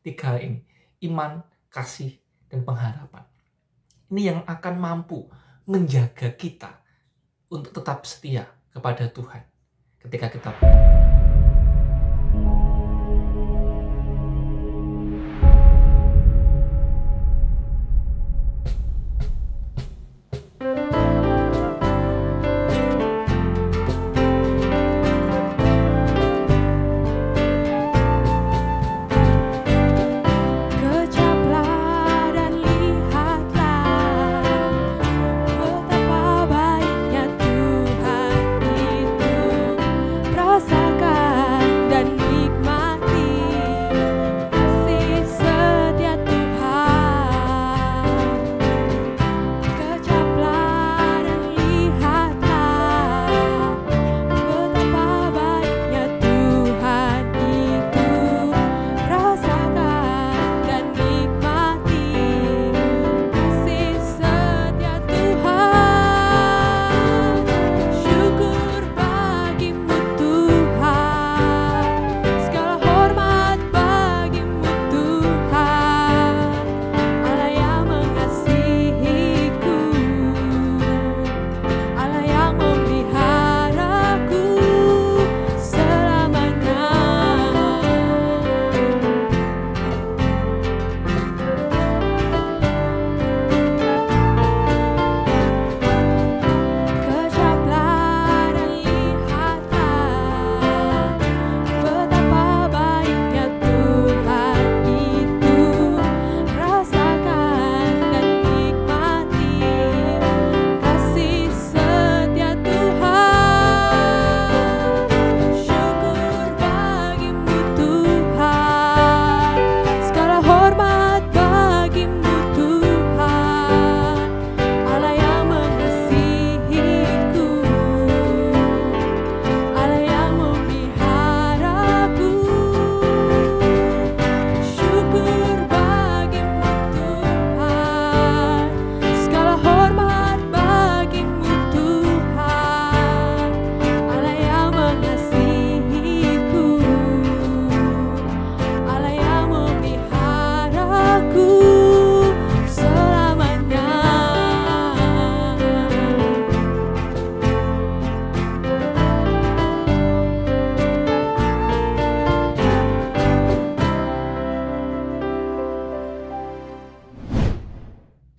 Tiga hal ini, iman, kasih, dan pengharapan. Ini yang akan mampu menjaga kita untuk tetap setia kepada Tuhan ketika kita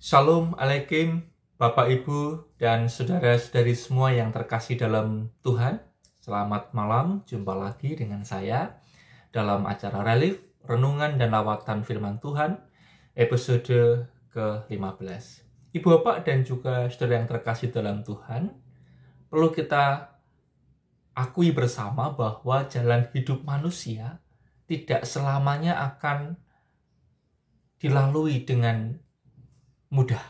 Shalom Alaikum, Bapak Ibu dan saudara-saudari semua yang terkasih dalam Tuhan. Selamat malam, jumpa lagi dengan saya dalam acara Relief, Renungan dan Lawatan Firman Tuhan, episode ke-15. Ibu Bapak dan juga saudara yang terkasih dalam Tuhan, perlu kita akui bersama bahwa jalan hidup manusia tidak selamanya akan dilalui dengan mudah.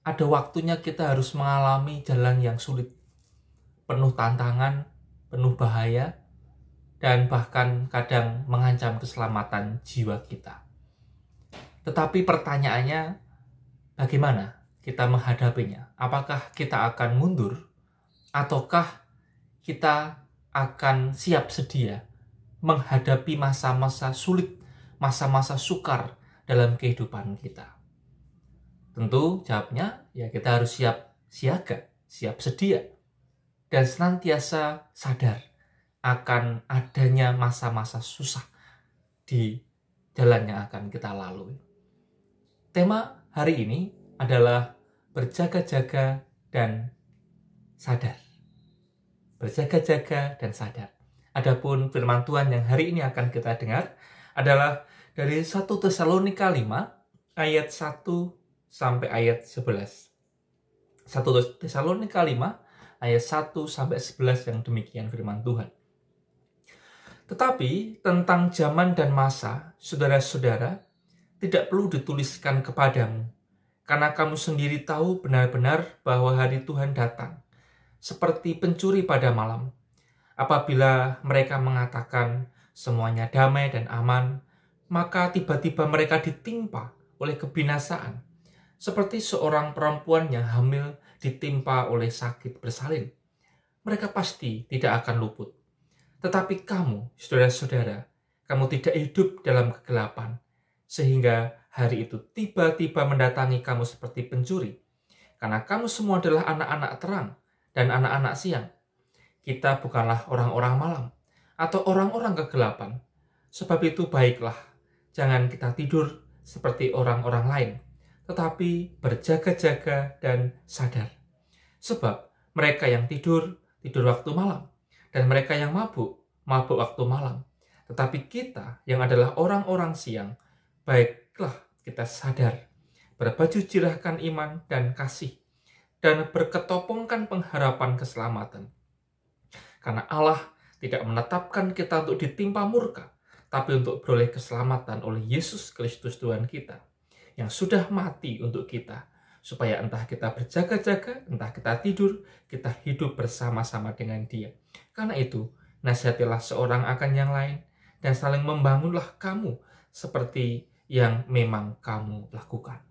Ada waktunya kita harus mengalami jalan yang sulit, penuh tantangan, penuh bahaya, dan bahkan kadang mengancam keselamatan jiwa kita. Tetapi pertanyaannya, bagaimana kita menghadapinya? Apakah kita akan mundur? Ataukah kita akan siap sedia menghadapi masa-masa sulit, masa-masa sukar dalam kehidupan kita? Tentu jawabnya ya kita harus siap siaga, siap sedia, dan senantiasa sadar akan adanya masa-masa susah di jalan yang akan kita lalui. Tema hari ini adalah berjaga-jaga dan sadar. Berjaga-jaga dan sadar. Adapun firman Tuhan yang hari ini akan kita dengar adalah dari 1 Tesalonika 5 ayat 1 sampai ayat 11. 1 Tesalonika 5 ayat 1 sampai 11 yang demikian firman Tuhan. Tetapi tentang zaman dan masa, saudara-saudara, tidak perlu dituliskan kepadamu, karena kamu sendiri tahu benar-benar bahwa hari Tuhan datang, seperti pencuri pada malam. Apabila mereka mengatakan semuanya damai dan aman, maka tiba-tiba mereka ditimpa oleh kebinasaan, seperti seorang perempuan yang hamil ditimpa oleh sakit bersalin. Mereka pasti tidak akan luput. Tetapi kamu, saudara-saudara, kamu tidak hidup dalam kegelapan, sehingga hari itu tiba-tiba mendatangi kamu seperti pencuri. Karena kamu semua adalah anak-anak terang dan anak-anak siang. Kita bukanlah orang-orang malam atau orang-orang kegelapan. Sebab itu baiklah, jangan kita tidur seperti orang-orang lain, tetapi berjaga-jaga dan sadar. Sebab mereka yang tidur waktu malam, dan mereka yang mabuk waktu malam. Tetapi kita yang adalah orang-orang siang, baiklah kita sadar, berbaju jirahkan iman dan kasih, dan berketopongkan pengharapan keselamatan. Karena Allah tidak menetapkan kita untuk ditimpa murka, tapi untuk beroleh keselamatan oleh Yesus Kristus Tuhan kita, yang sudah mati untuk kita, supaya entah kita berjaga-jaga, entah kita tidur, kita hidup bersama-sama dengan Dia. Karena itu, nasihatilah seorang akan yang lain, dan saling membangunlah kamu seperti yang memang kamu lakukan.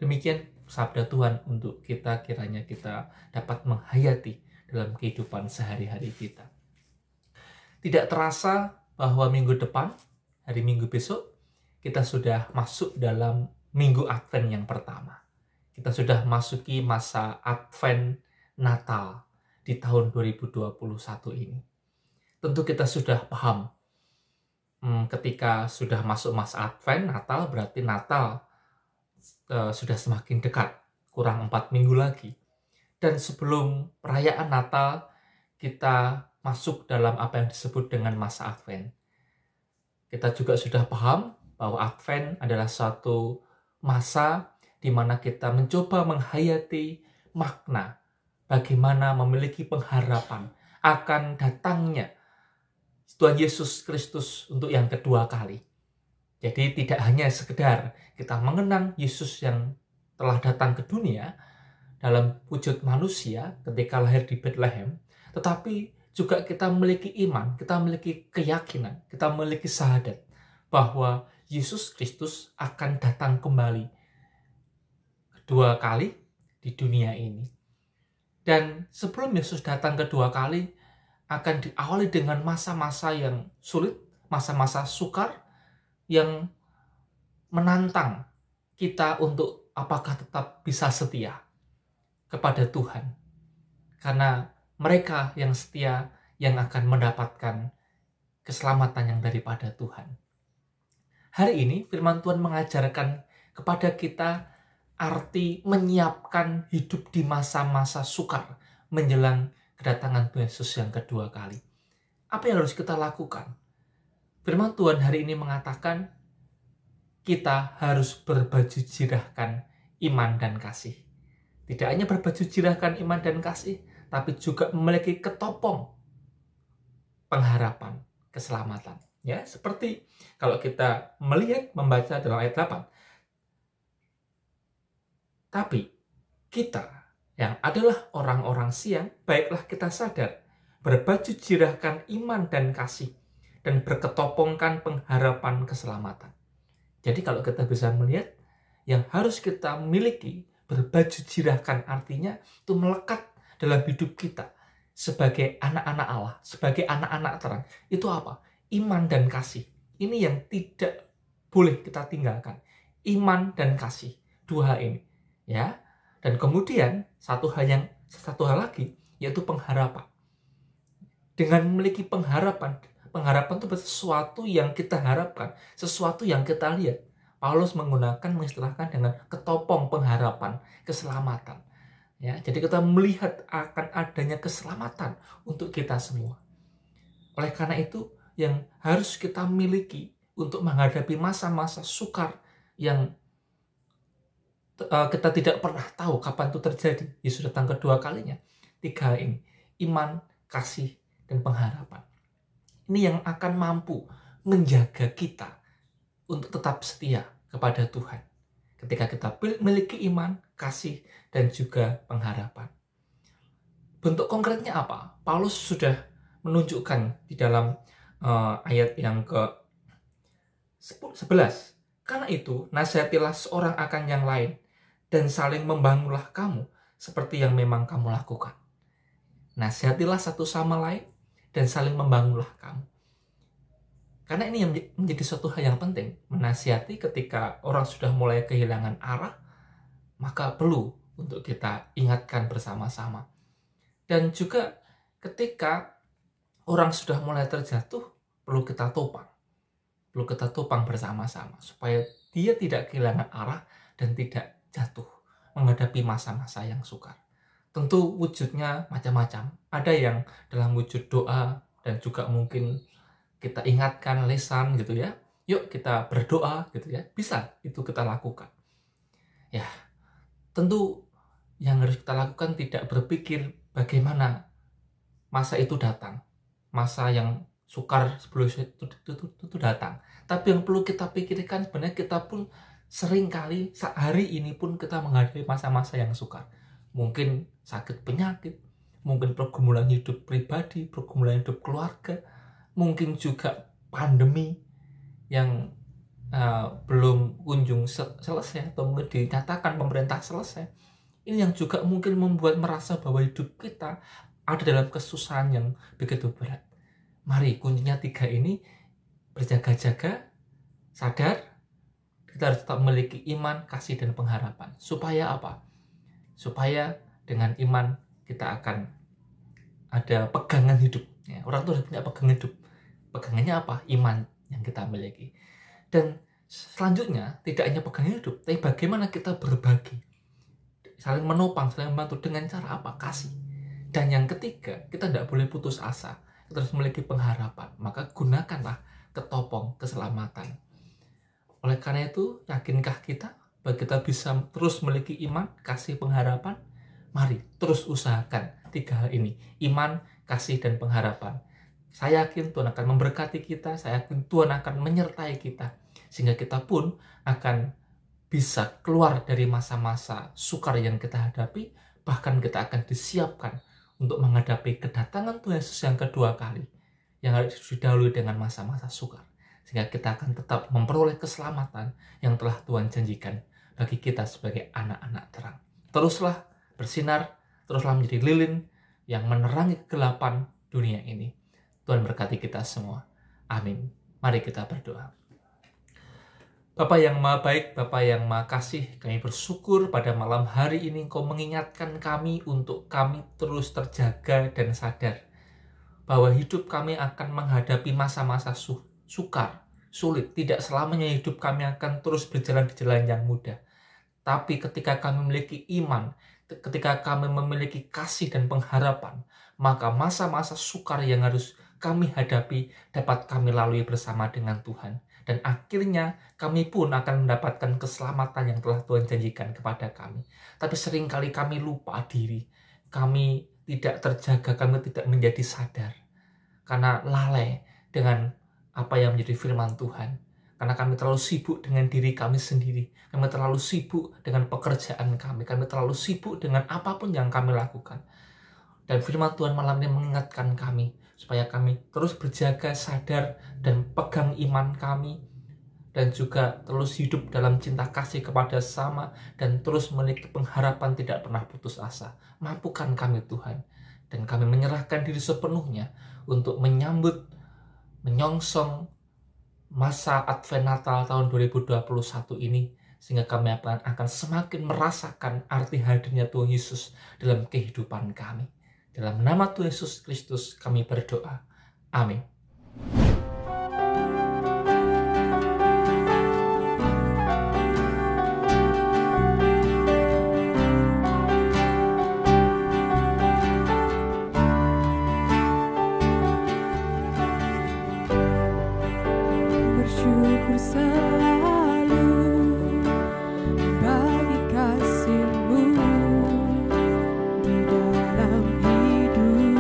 Demikian sabda Tuhan untuk kita, kiranya kita dapat menghayati dalam kehidupan sehari-hari kita. Tidak terasa bahwa minggu depan, hari Minggu besok, kita sudah masuk dalam Minggu Advent yang pertama. Kita sudah masuki masa Advent Natal di tahun 2021 ini. Tentu kita sudah paham, ketika sudah masuk masa Advent Natal, berarti Natal sudah semakin dekat, kurang 4 minggu lagi. Dan sebelum perayaan Natal, kita masuk dalam apa yang disebut dengan masa Advent. Kita juga sudah paham bahwa Advent adalah suatu masa di mana kita mencoba menghayati makna bagaimana memiliki pengharapan akan datangnya Tuhan Yesus Kristus untuk yang kedua kali. Jadi tidak hanya sekedar kita mengenang Yesus yang telah datang ke dunia dalam wujud manusia ketika lahir di Bethlehem, tetapi juga kita memiliki iman, kita memiliki keyakinan, kita memiliki syahadat bahwa Yesus Kristus akan datang kembali kedua kali di dunia ini. Dan sebelum Yesus datang kedua kali, akan diawali dengan masa-masa yang sulit, masa-masa sukar yang menantang kita untuk apakah tetap bisa setia kepada Tuhan. Karena mereka yang setia yang akan mendapatkan keselamatan yang daripada Tuhan. Hari ini firman Tuhan mengajarkan kepada kita arti menyiapkan hidup di masa-masa sukar menjelang kedatangan Tuhan Yesus yang kedua kali. Apa yang harus kita lakukan? Firman Tuhan hari ini mengatakan kita harus berbaju jirahkan iman dan kasih. Tidak hanya berbaju jirahkan iman dan kasih, tapi juga memiliki ketopong pengharapan keselamatan. Ya, seperti kalau kita membaca dalam ayat 8. Tapi kita yang adalah orang-orang siang, baiklah kita sadar, berbaju jirahkan iman dan kasih, dan berketopongkan pengharapan keselamatan. Jadi kalau kita bisa melihat, yang harus kita miliki, berbaju jirahkan artinya itu melekat dalam hidup kita sebagai anak-anak Allah, sebagai anak-anak terang. Itu apa? Iman dan kasih. Ini yang tidak boleh kita tinggalkan. Iman dan kasih. Dua hal ini. Ya. Dan kemudian satu hal lagi yaitu pengharapan. Dengan memiliki pengharapan itu sesuatu yang kita harapkan, sesuatu yang kita lihat. Paulus mengistilahkan dengan ketopong pengharapan, keselamatan. Ya, jadi kita melihat akan adanya keselamatan untuk kita semua. Oleh karena itu, yang harus kita miliki untuk menghadapi masa-masa sukar yang kita tidak pernah tahu kapan itu terjadi. Yesus datang kedua kalinya. 3 hal ini, iman, kasih, dan pengharapan. Ini yang akan mampu menjaga kita untuk tetap setia kepada Tuhan. Ketika kita memiliki iman, kasih, dan juga pengharapan. Bentuk konkretnya apa? Paulus sudah menunjukkan di dalam ayat yang ke-11. Karena itu, nasihatilah seorang akan yang lain, dan saling membangunlah kamu, seperti yang memang kamu lakukan. Nasihatilah satu sama lain, dan saling membangunlah kamu. Karena ini yang menjadi suatu hal yang penting, menasihati ketika orang sudah mulai kehilangan arah, maka perlu untuk kita ingatkan bersama-sama. Dan juga ketika orang sudah mulai terjatuh, perlu kita topang. Perlu kita topang bersama-sama supaya dia tidak kehilangan arah dan tidak jatuh menghadapi masa-masa yang sukar. Tentu wujudnya macam-macam. Ada yang dalam wujud doa dan juga mungkin kita ingatkan lisan gitu ya. Yuk kita berdoa gitu ya. Bisa itu kita lakukan. Ya, tentu yang harus kita lakukan tidak berpikir bagaimana masa itu datang. Masa yang sukar sebelum itu datang. Tapi yang perlu kita pikirkan sebenarnya kita pun seringkali hari ini pun kita menghadapi masa-masa yang sukar. Mungkin sakit penyakit, mungkin pergumulan hidup pribadi, pergumulan hidup keluarga, mungkin juga pandemi yang belum kunjung selesai atau mungkin dinyatakan pemerintah selesai. Ini yang juga mungkin membuat merasa bahwa hidup kita ada dalam kesusahan yang begitu berat. Mari kuncinya 3 ini, berjaga-jaga, sadar, kita harus tetap memiliki iman, kasih, dan pengharapan. Supaya apa? Supaya dengan iman kita akan ada pegangan hidup. Ya, orang itu harus punya pegangan hidup. Pegangannya apa? Iman yang kita miliki. Dan selanjutnya, tidak hanya pegangan hidup, tapi bagaimana kita berbagi. Saling menopang, saling membantu dengan cara apa? Kasih. Dan yang ketiga, kita tidak boleh putus asa. Kita harus memiliki pengharapan. Maka gunakanlah ketopong keselamatan. Oleh karena itu, yakinkah kita bahwa kita bisa terus memiliki iman, kasih, pengharapan? Mari terus usahakan 3 hal ini. Iman, kasih, dan pengharapan. Saya yakin Tuhan akan memberkati kita. Saya yakin Tuhan akan menyertai kita. Sehingga kita pun akan bisa keluar dari masa-masa sukar yang kita hadapi. Bahkan kita akan disiapkan untuk menghadapi kedatangan Tuhan Yesus yang kedua kali. Yang harus didahului dengan masa-masa sukar. Sehingga kita akan tetap memperoleh keselamatan yang telah Tuhan janjikan bagi kita sebagai anak-anak terang. Teruslah bersinar, teruslah menjadi lilin yang menerangi kegelapan dunia ini. Tuhan berkati kita semua. Amin. Mari kita berdoa. Bapa yang Maha Baik, Bapa yang Maha Kasih, kami bersyukur pada malam hari ini Engkau mengingatkan kami untuk kami terus terjaga dan sadar bahwa hidup kami akan menghadapi masa-masa sukar, sulit. Tidak selamanya hidup kami akan terus berjalan di jalan yang mudah. Tapi ketika kami memiliki iman, ketika kami memiliki kasih dan pengharapan, maka masa-masa sukar yang harus kami hadapi dapat kami lalui bersama dengan Tuhan. Dan akhirnya kami pun akan mendapatkan keselamatan yang telah Tuhan janjikan kepada kami. Tapi seringkali kami lupa diri. Kami tidak terjaga, kami tidak menjadi sadar. Karena lalai dengan apa yang menjadi firman Tuhan. Karena kami terlalu sibuk dengan diri kami sendiri. Kami terlalu sibuk dengan pekerjaan kami. Kami terlalu sibuk dengan apapun yang kami lakukan. Dan firman Tuhan malam ini mengingatkan kami supaya kami terus berjaga, sadar, dan pegang iman kami. Dan juga terus hidup dalam cinta kasih kepada sesama. Dan terus memiliki pengharapan tidak pernah putus asa. Mampukan kami Tuhan. Dan kami menyerahkan diri sepenuhnya untuk menyambut, menyongsong masa Advent Natal tahun 2021 ini. Sehingga kami akan semakin merasakan arti hadirnya Tuhan Yesus dalam kehidupan kami. Dalam nama Tuhan Yesus Kristus kami berdoa. Amin. Bersyukur selalu bagi kasih-Mu di dalam hidupku.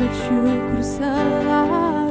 bersyukur selalu.